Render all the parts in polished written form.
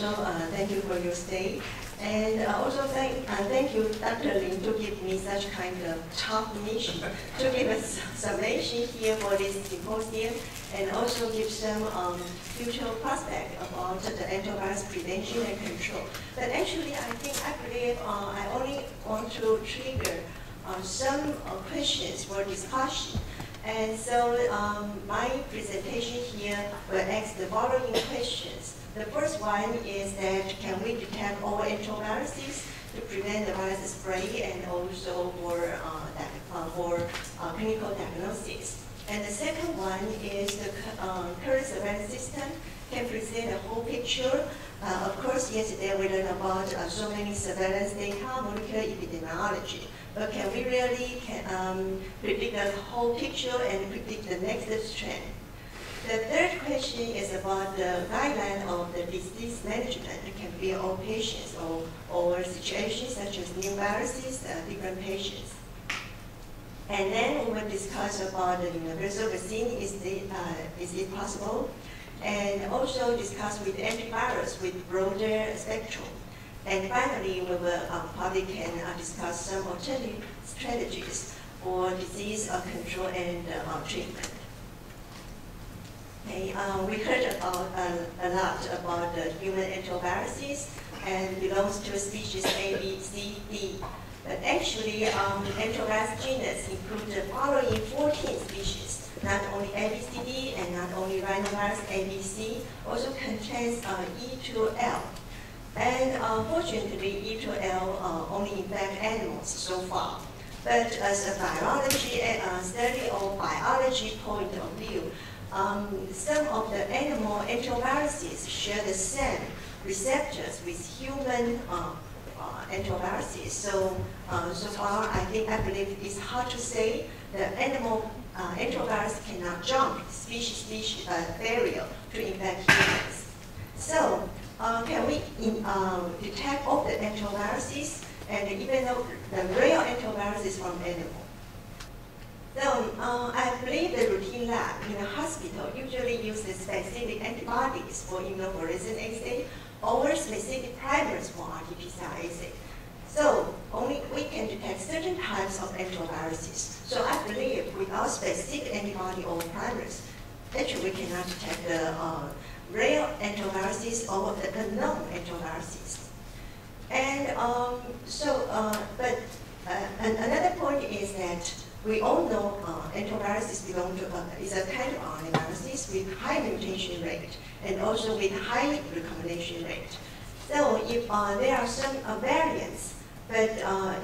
also thank you for your stay. And also thank you, Dr. Lin, to give me such kind of tough mission to give us summation here for this symposium, and also give some future prospect about the antivirus prevention and control. But actually, I believe I only want to trigger some questions for discussion. And so my presentation here will ask the following questions. The first one is that can we detect all enteroviruses to prevent the virus spread, and also for clinical diagnosis. And the second one is the current surveillance system can present a whole picture. Of course, yesterday we learned about so many surveillance data, molecular epidemiology. But can we really predict the whole picture and predict the next trend? The third question is about the guideline of the disease management. It can be all patients or situations such as new viruses, different patients. And then we will discuss about the universal vaccine, is it possible? And also discuss with antivirus with broader spectrum. And finally, we will probably can discuss some alternative strategies for disease control and treatment. Okay, we heard about a lot about the human enteroviruses and belongs to species A, B, C, D. But actually, enterovirus genus include the following 14 species, not only A, B, C, D, and not only rhinovirus A, B, C, also contains E to L. And unfortunately, E to L only infect animals so far. But as a biology study or biology point of view, some of the animal enteroviruses share the same receptors with human enteroviruses. So, so far, I believe it's hard to say the animal enterovirus cannot jump species barrier to infect humans. So, can we detect all the enteroviruses, and even though the real enteroviruses from animals? So I believe the routine lab in a hospital usually uses specific antibodies for immunofluorescent assay or specific primers for RT-PCR assay. So only we can detect certain types of enteroviruses. So I believe without specific antibody or primers, actually we cannot detect the real enteroviruses or the unknown enteroviruses. And and another point is that we all know enteroviruses belong to is a kind of RNA viruses with high mutation rate and also with high recombination rate. So if there are some variants, but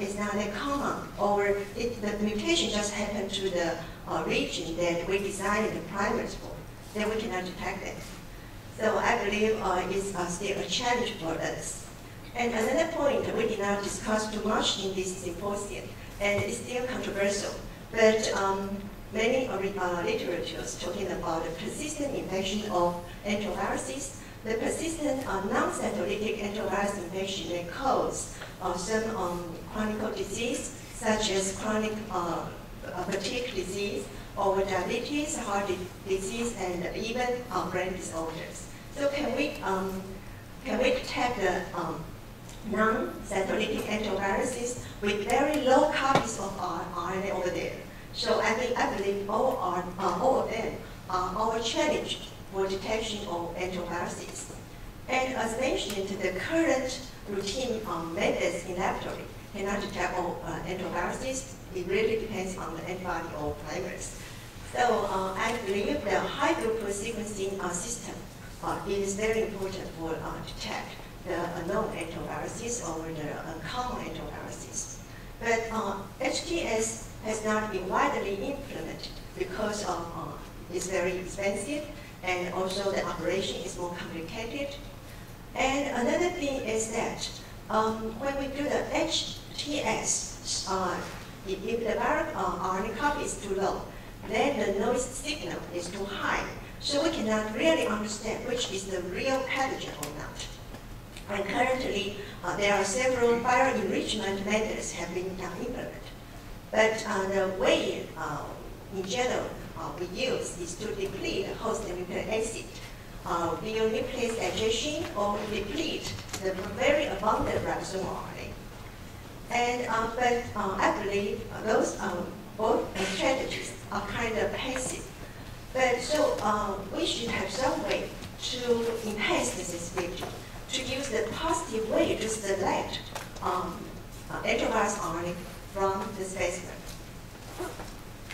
it's not that common, or the mutation just happened to the region that we designed the primers for, then we cannot detect it. So I believe it's still a challenge for us. And another point we did not discuss too much in this symposium, and it's still controversial, but many literatures talking about the persistent infection of enteroviruses. The persistent non-cytolytic enterovirus infection may cause some chronic disease, such as chronic fatigue disease, or diabetes, heart disease, and even brain disorders. So can we detect the non-cytolytic enteroviruses with very low copies of RNA over there? So I believe all of them are our challenge for detection of enteroviruses. And as mentioned, the current routine methods in laboratory cannot detect all enteroviruses. It really depends on the antibody or primers. So I believe the high throughput sequencing system is very important for detect the unknown enteroviruses or the uncommon enteroviruses. But HTS has not been widely implemented because it's very expensive, and also the operation is more complicated. And another thing is that when we do the HTS, if the viral RNA copy is too low, then the noise signal is too high. So we cannot really understand which is the real pathogen or not. And currently, there are several viral enrichment methods have been implemented. But the way, in general, we use is to deplete the host nucleic acid will replace digestion or deplete the very abundant ribosome RNA. And I believe those both strategies are kind of passive. But so we should have some way to enhance the sensitivity, to use the positive way to select enterovirus RNA from the specimen.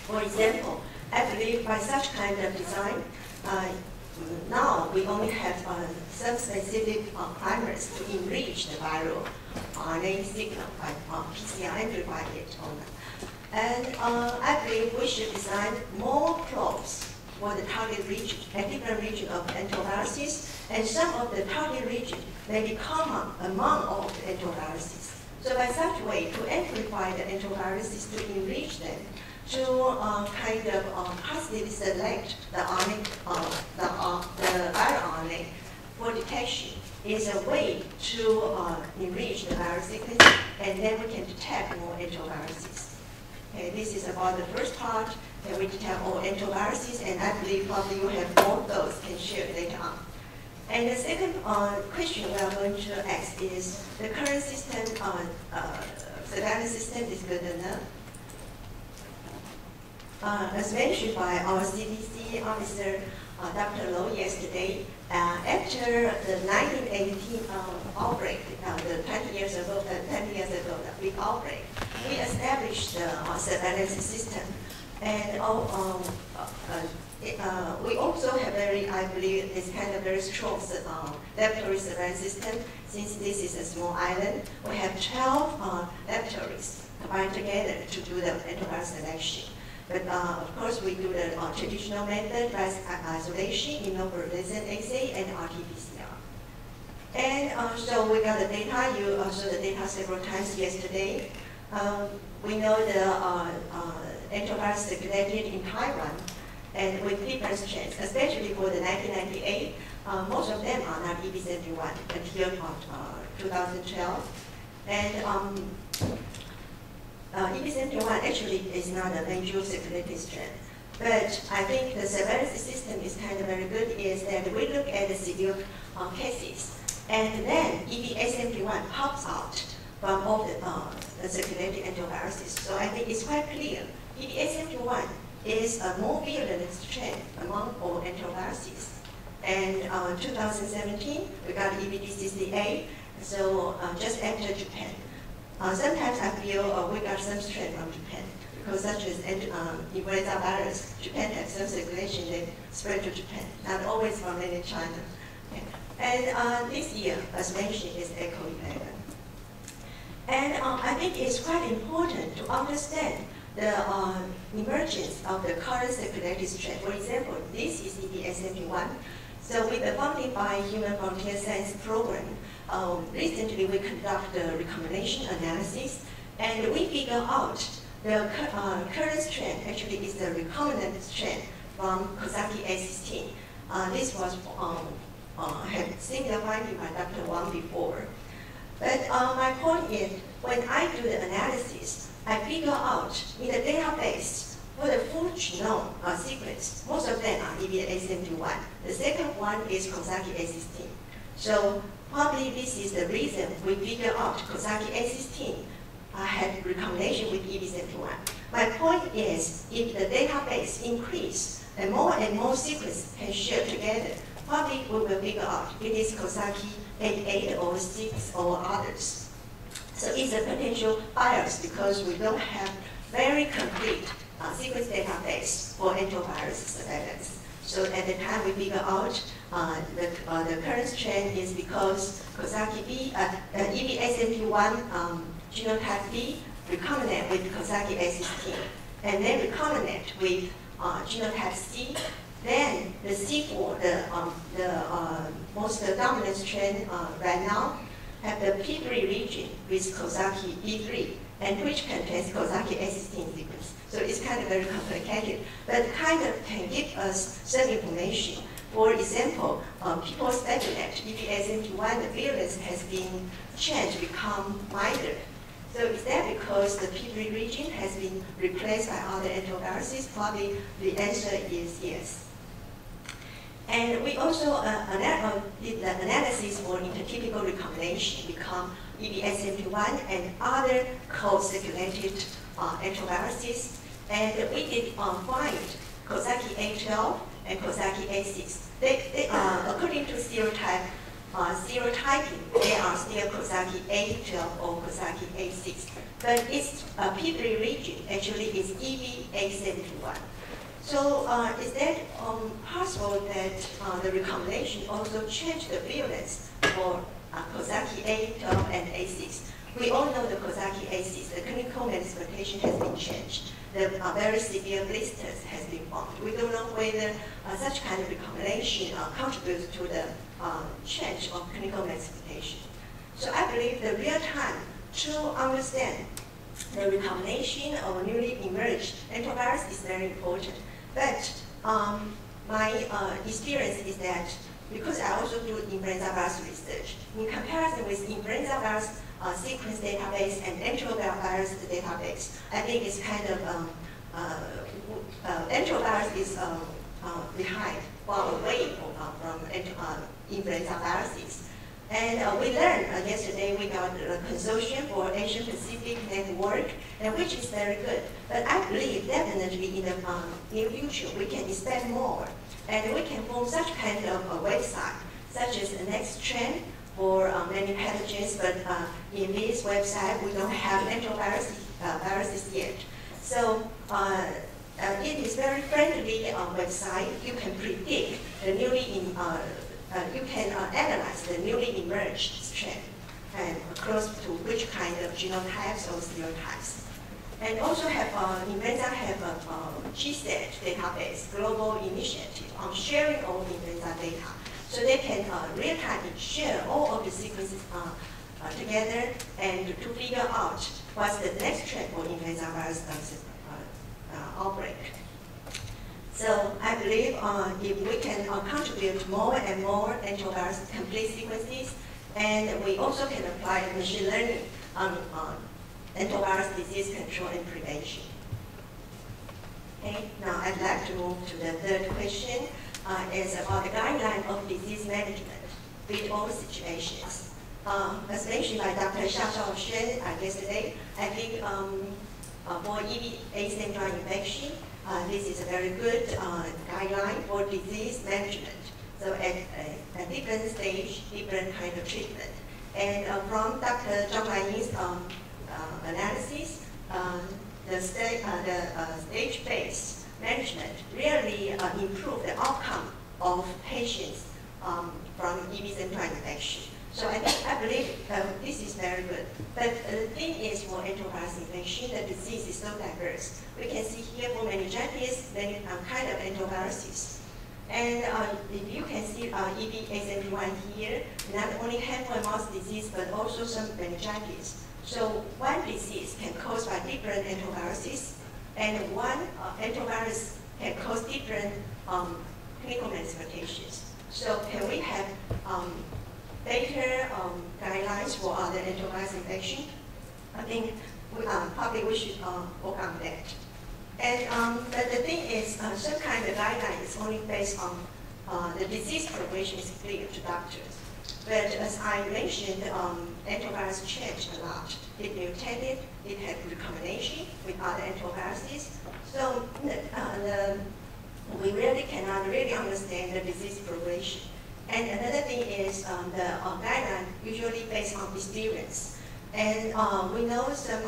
For example, I believe by such kind of design, now we only have some specific primers to enrich the viral RNA signal by PCR amplify it on them. And I believe we should design more probes for the target region, a different region of enteroviruses, and some of the target region may be common among all the enteroviruses. So by such way, to amplify the enteroviruses, to enrich them, to kind of positively select the RNA, the viral RNA for detection is a way to enrich the viral sequence, and then we can detect more enteroviruses. Okay, this is about the first part, that we detect all enteroviruses, and I believe probably you have more of those can share later on. And the second question we are going to ask is, the current system, surveillance system is good enough? As mentioned by our CDC officer, Dr. Low yesterday, after the 1918 outbreak, the 20 years ago, the big outbreak, we established the surveillance system. And we also have I believe, it's kind of very strong laboratory surveillance system. Since this is a small island, we have 12 laboratories combined together to do the enterovirus selection. But of course, we do the traditional method, risk isolation, immunofluorescent assay, and RT-PCR. And so we got the data. You saw the data several times yesterday. We know the enterovirus circulated in Taiwan, and with different strains, especially for the 1998, most of them are not EB71 until 2012. And EB71 actually is not a major circulating strain. But I think the surveillance system is kind of very good is that we look at the severe cases, and then EB71 pops out from all the circulating enteroviruses. So I think it's quite clear. EB71 is a more virulent strain among all enteroviruses. And 2017, we got EBD68, so just after Japan. Sometimes I feel we got some strain from Japan, because such as influenza virus, Japan has some circulation that spread to Japan, not always from mainland China. Okay. And this year, as mentioned, is ECHO 11. And I think it's quite important to understand the emergence of the current circulating strain. For example, this is EB71. So with the funding by Human Frontier Science Program, recently we conduct the recombination analysis, and we figure out the current strain actually is the recombinant strain from Coxsackie A16. This was had similar finding by Dr. Wang before. But my point is, when I do the analysis, I figure out in the database for the full genome sequence, most of them are EB81. The second one is Coxsackie A16. So probably this is the reason we figure out Coxsackie A16 had recombination with EB71. My point is, if the database increase and more sequences can share together, probably we will figure out it is Coxsackie A8 or 6 or others. So it's a potential bias because we don't have very complete sequence database for enterovirus surveillance. So at the time we figure out the current strain is because Coxsackie B, EB81 genotype B recombinant with Coxsackie A16, and then recombinant with genotype C. Then the C4, the most dominant strain right now, have the P3 region with Coxsackie E3, and which contains Coxsackie A16 sequence. So it's kind of very complicated, but kind of can give us some information. For example, people speculate EB81, the virulence has been changed, become milder. So is that because the P3 region has been replaced by other enteroviruses? Probably the answer is yes. And we also did the analysis for intertypical recombination become EB871 and other co-circulated enteroviruses. And we did find Coxsackie A12 and Coxsackie A6. According to serotyping, they are still Coxsackie A12 or Coxsackie A6. But its P3 region actually is EB871. So is that possible that the recombination also changed the virulence for Coxsackie A12 and A6? We all know the Coxsackie A6, the clinical manifestation has been changed. The very severe blisters has been formed. We don't know whether such kind of recombination contributes to the change of clinical manifestation. So I believe the real time to understand the recombination of newly emerged enterovirus is very important. But my experience is that because I also do influenza virus research, in comparison with influenza virus sequence database and enterovirus database, I think it's kind of enterovirus is behind, far away from influenza viruses. And we learned yesterday we got a consortium for Asian Pacific Network, and which is very good. But I believe definitely in the near future we can expect more, and we can form such kind of a website, such as the next trend for many pathogens. But in this website we don't have enteroviruses yet. So it is very friendly website. You can predict the newly you can analyze the newly emerged strain and close to which kind of genotypes or serotypes. And also have influenza have a GSAT database, global initiative on sharing all influenza data. So they can real-time share all of the sequences together and to figure out what's the next trend for influenza virus outbreak. So I believe if we can contribute more and more enterovirus complete sequences, and we also can apply machine learning on enterovirus disease control and prevention. Okay, now I'd like to move to the third question. It's about the guideline of disease management with all situations. As mentioned by Dr. Xiaozhao Shen yesterday, I think for EB871 infection, this is a very good guideline for disease management. So at a different stage, different kind of treatment. And from Dr. Zhang Huaying's analysis, the stage-based management really improve the outcome of patients from EB871 infection. So I believe this is very good. But the thing is, for enterovirus infection, the disease is so diverse. We can see here for meningitis, many kind of enteroviruses. And if you can see EB871 here, not only hand-foot-and-mouth disease, but also some meningitis. So one disease can cause by different enteroviruses, and one enterovirus can cause different clinical manifestations. So can we have better guidelines for other enterovirus infection? I think probably we should work on that. And but the thing is, some kind of guideline is only based on the disease progression is clear to doctors. But as I mentioned, enterovirus changed a lot. It mutated, it had recombination with other enteroviruses. So we really cannot really understand the disease progression. And another thing is the guideline usually based on experience. And we know some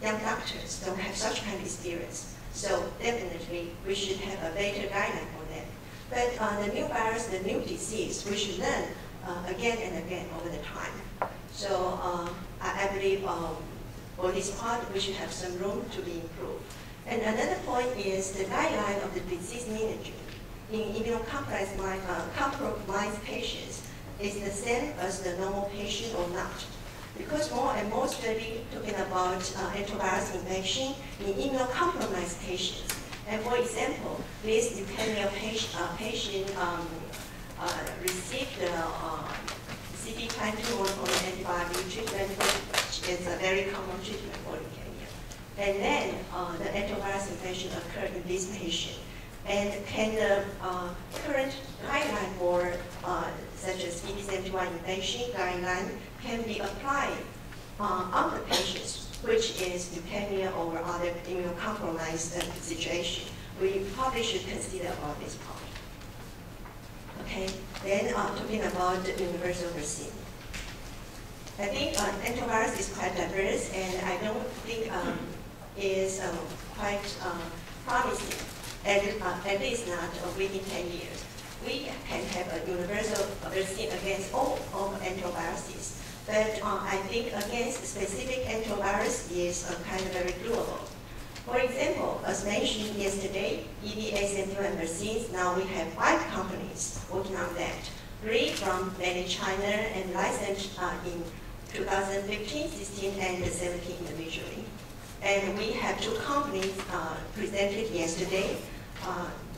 young doctors don't have such kind of experience. So definitely we should have a better guideline for them. But the new virus, the new disease, we should learn again and again over the time. So I believe for this part, we should have some room to be improved. And another point is the guideline of the disease management in immunocompromised patients is the same as the normal patient or not. Because more and more studies talking about enterovirus infection in immunocompromised patients. And for example, this leukemia patient received CD22 monoclonal antibody treatment, which is a very common treatment for leukemia. And then the enterovirus infection occurred in this patient. And can the current guideline for such as BB71 infection guideline can be applied on the patients, which is leukemia or other immunocompromised situation? We probably should consider about this part. Okay, then talking about the universal vaccine. I think antivirus is quite diverse, and I don't think is quite promising, at least not within 10 years. We can have a universal vaccine against all of antiviruses, but I think against specific antivirus is kind of very doable. For example, as mentioned yesterday, EVA-71 vaccines, now we have 5 companies working on that. 3 from mainland China and licensed in 2015, 16, and 17 individually. And we have 2 companies presented yesterday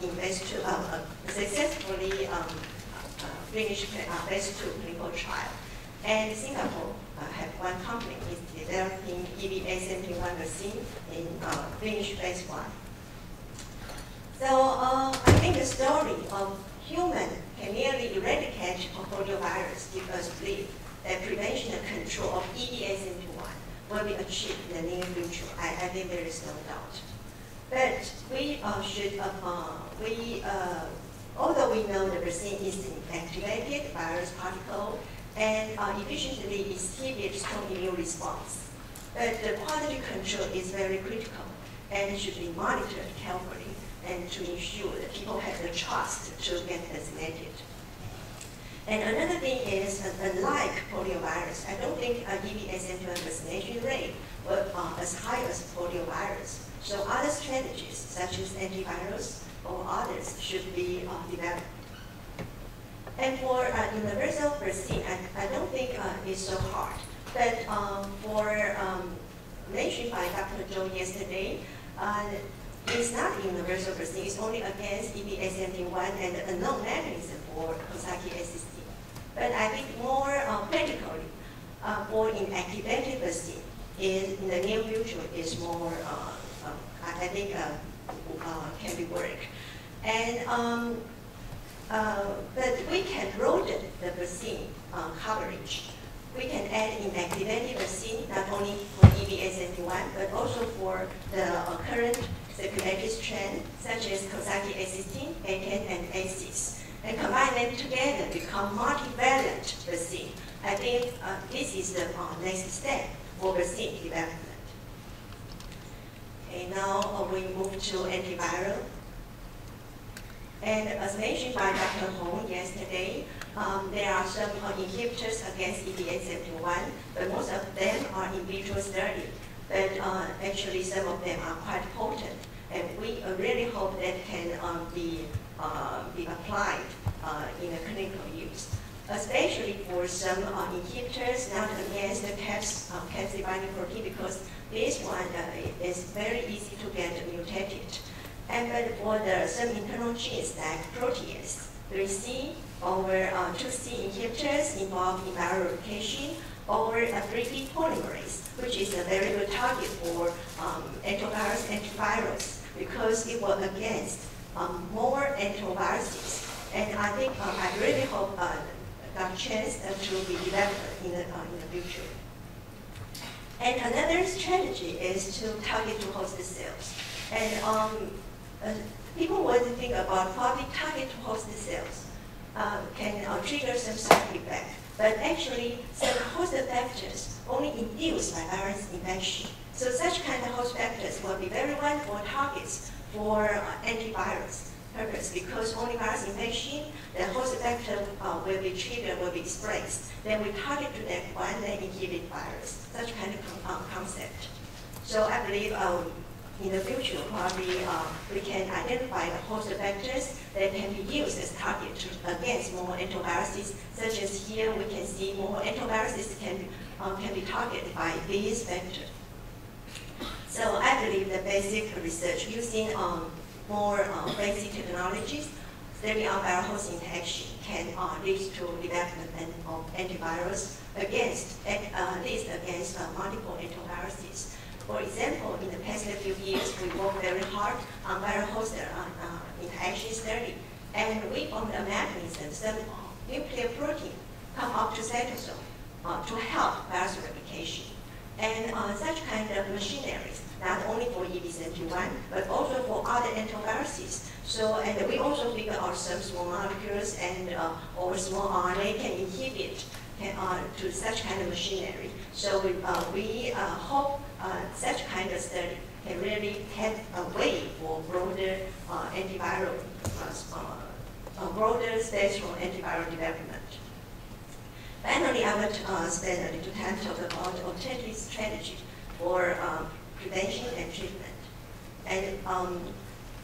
in phase 2, successfully finished phase 2 clinical trial. And Singapore have 1 company is developing EVA-71 vaccine in finished phase 1. So I think the story of human can nearly eradicate poliovirus gives us belief that prevention and control of EVA-71 will be achieved in the near future. I think there is no doubt. But we should, although we know the vaccine is an activated virus particle and efficiently exhibit strong immune response, but the quality control is very critical and should be monitored carefully and to ensure that people have the trust to get vaccinated. And another thing is, unlike poliovirus, I don't think EVA-71 vaccination rate was as high as poliovirus. So other strategies, such as antivirals or others, should be developed. And for universal vaccine, I don't think it's so hard. But for mentioned by Dr. Zhou yesterday, it's not a universal vaccine. It's only against EVA-71 and the unknown mechanism for Coxsackie SSD. But I think more practically, for inactivated vaccine in the near future is more, I think, can be worked. And but we can broaden the vaccine coverage. We can add inactivated vaccine not only for EVA-71 but also for the current circulating strain such as Coxsackie A16, A10, and A6, and combine them together become multivalent vaccine. I think this is the next step for vaccine development. Okay, now we move to antiviral. And as mentioned by Dr. Hong yesterday, there are some inhibitors against EVA-71, but most of them are in vitro study. But actually, some of them are quite potent, and we really hope that can be applied in a clinical use, especially for some inhibitors not against the capsid binding protein, because this one is very easy to get mutated. And but for some internal genes like protease, 3C or 2C inhibitors involved in viral replication, or 3D polymerase, which is a very good target for antivirals, because it works against more antiviruses. And I think I really hope that chance to be developed in the future. And another strategy is to target to host cells. And people want to think about probably target to host cells can trigger some side effect. But actually, some host factors only induced by virus infection. So such kind of host factors will be very wonderful targets for antivirus purpose, because only virus infection, the host factor will be triggered, will be expressed. Then we target to that one, then inhibit virus. Such kind of concept. So I believe in the future, probably we can identify the host factors that can be used as target against more antiviruses, such as here we can see more antiviruses can be targeted by these vectors. So I believe the basic research using more basic technologies, studying on viral host interaction can lead to development of antivirals against, at least against multiple antiviruses. For example, in the past few years, we worked very hard on viral host interaction study, and we found a mechanism, some nuclear protein come up to cytosol to help virus replication. And such kind of machineries, not only for EB71, but also for other enteroviruses. So, and we also figure out some small molecules and or small RNA can inhibit to such kind of machinery. So we hope such kind of study can really have a way for broader antiviral, broader spectral antiviral development. Finally, I would spend a little time to talk about alternative strategy for prevention and treatment. And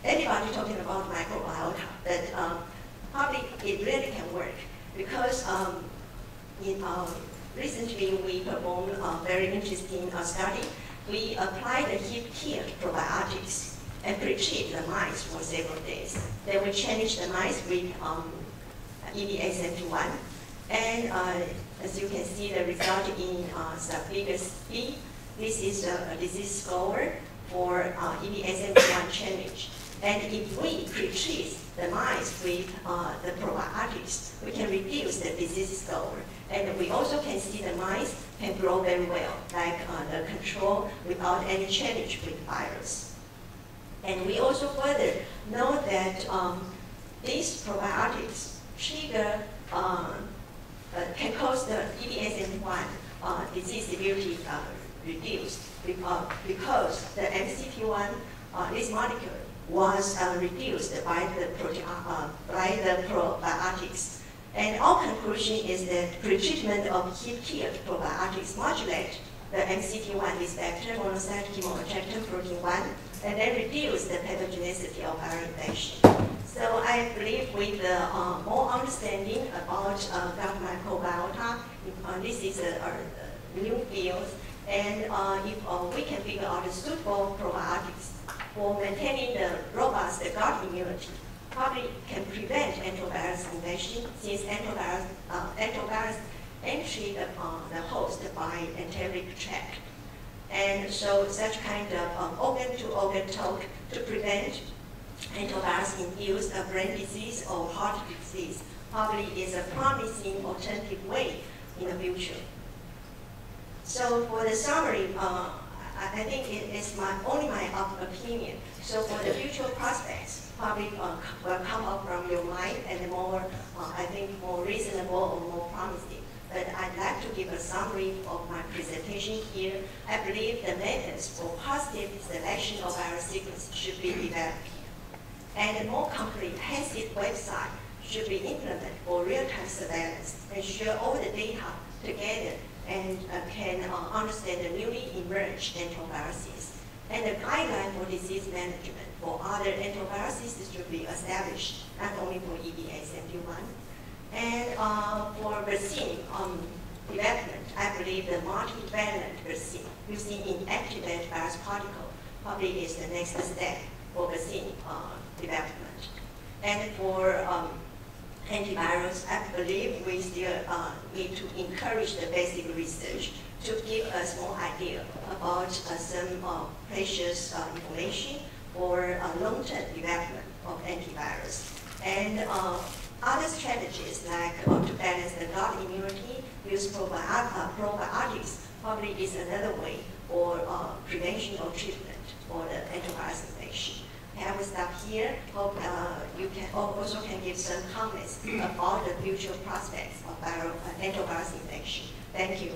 everybody talking about microbiota, but probably it really can work because recently we performed a very interesting study. We applied the HIP-killed probiotics and pre-treat the mice for several days. Then we changed the mice with EB871. And as you can see, the result in figure B, this is a disease score for EB871 change. And if we pre-treat the mice with the probiotics, we can reduce the disease score. And we also can see the mice can grow very well, like the control without any change with virus. And we also further know that these probiotics trigger can cause the EB871 disease severity reduced because the MCP1, this molecule, was reduced by the probiotics. And our conclusion is that pre-treatment of HIP-killed probiotics modulate the MCP1 receptor monocyte chemoattractant protein 1 and then reduce the pathogenicity of viral infection. So I believe with more understanding about gut microbiota, this is a new field, and if we can figure out a suitable probiotics for maintaining the robust gut immunity, probably can prevent enterovirus infection since enterovirus entry the host by enteric tract. And so such kind of organ-to-organ talk to prevent enterovirus-induced brain disease or heart disease probably is a promising alternative way in the future. So for the summary, I think it is only my opinion. So for the future prospects, probably will come up from your mind and more, I think, more reasonable or more promising. But I'd like to give a summary of my presentation here. I believe the methods for positive selection of our sequence should be developed. And a more comprehensive website should be implemented for real-time surveillance and share all the data together and can understand the newly emerged enteroviruses. And the guideline for disease management for other enteroviruses should be established, not only for EB871. And for vaccine development, I believe the multivalent vaccine using inactivated virus particle probably is the next step for vaccine development. And for antivirals, I believe we still need to encourage the basic research to give us more idea about some precious information for long-term development of antivirus. And other strategies like to balance the gut immunity, use probiotics probably is another way for prevention or treatment for the enterovirus infection. I will stop here. Hope you can also can give some comments about the future prospects of enterovirus infection. Thank you.